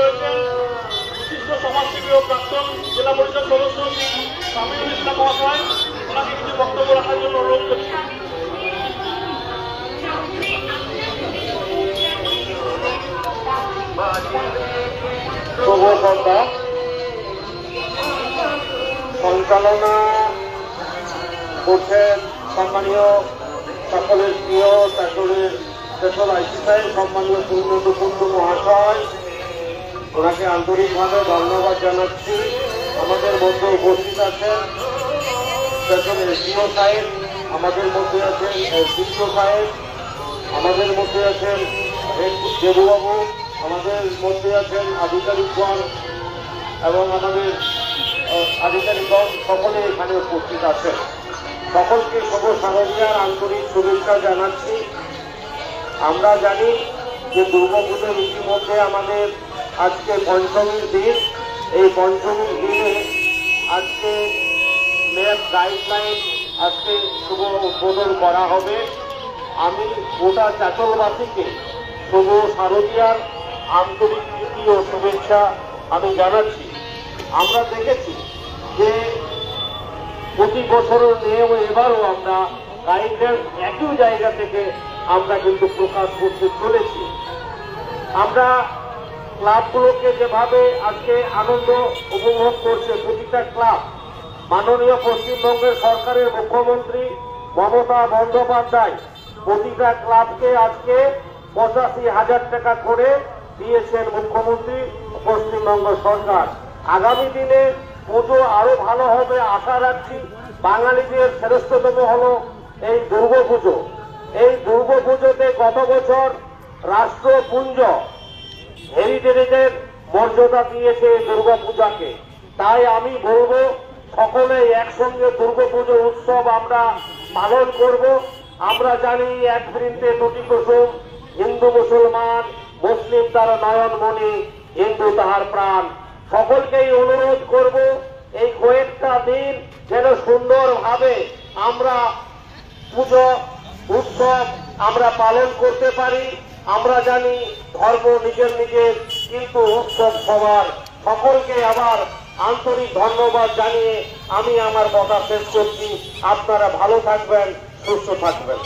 রয়েছেন বিশিষ্ট সমাজসেবী ও প্রাক্তন জেলা পরিষদ সদস্য সামিউল ইসলাম মহাশয়। ওনাকে কিছু বক্তব্য রাখার জন্য অনুরোধ করছি। শুভ সন্ধ্যা। সঞ্চালনা করছেন সম্মানীয় সকলের প্রিয় চাকরের স্পেশাল আইসি সাহেব, সম্মানীয় পূর্ণেন্দু কুণ্ডু মহাশয়। ওনাকে আন্তরিকভাবে ধন্যবাদ জানাচ্ছি। আমাদের মধ্যে উপস্থিত আছেন স্পেশাল এসডিও সাহেব, আমাদের মধ্যে আছেন এসডিও সাহেব, আমাদের মধ্যে আছেন দেবুবাবু, আমাদের মধ্যে আছেন আধিকারিকগণ এবং আমাদের আধিকারিকগণ সকলে এখানে উপস্থিত আছেন। সকলকে শুভ শারদীয়ার আন্তরিক শুভেচ্ছা জানাচ্ছি। আমরা জানি যে দুর্গাপুজোর ইতিমধ্যে আমাদের আজকে পঞ্চমীর দিন। এই পঞ্চমীর দিনে আজকে ম্যাপ গাইডলাইন আজকে শুভ উদ্বোধন করা হবে। আমি গোটা চাঁচলবাসীকে শুভ শারদীয়ার আন্তরিক প্রীতি ও শুভেচ্ছা আমি জানাচ্ছি। আমরা দেখেছি যে প্রতি বছরের নিয়ম এবারও আমরা গাইডলাইন একই জায়গা থেকে আমরা কিন্তু প্রকাশ করতে চলেছি। আমরা ক্লাবগুলোকে যেভাবে আজকে আনন্দ উপভোগ করছে প্রতিটা ক্লাব, মাননীয় পশ্চিমবঙ্গের সরকারের মুখ্যমন্ত্রী মমতা বন্দ্যোপাধ্যায় প্রতিটা ক্লাবকে আজকে 85,000 টাকা করে দিয়েছেন মুখ্যমন্ত্রী পশ্চিমবঙ্গ সরকার। আগামী দিনে পুজো আরো ভালো হবে আশা রাখছি। বাঙালিদের শ্রেষ্ঠতম হলো এই দুর্গাপুজো। এই দুর্গাপুজোতে গত বছর রাষ্ট্রপুঞ্জ হেরিটেজের মর্যাদা দিয়েছে এই দুর্গাপূজাকে। তাই আমি বলবো সকলে একসঙ্গে দুর্গাপুজো উৎসব আমরা পালন করব। আমরা জানি এক বৃন্তে দুটি কুসুম, হিন্দু মুসলমান, মুসলিম তার নয়নমণি, হিন্দু তাহার প্রাণ। সকলকেই অনুরোধ করব এই কয়েকটা দিন যেন সুন্দরভাবে আমরা পুজো উৎসব আমরা পালন করতে পারি। আমরা জানি ধর্ম নিজের নিজের, কিন্তু উৎসব সবার। সকলকে আবার আন্তরিক ধন্যবাদ জানিয়ে আমি আমার কথা শেষ করছি। আপনারা ভালো থাকবেন, সুস্থ থাকবেন।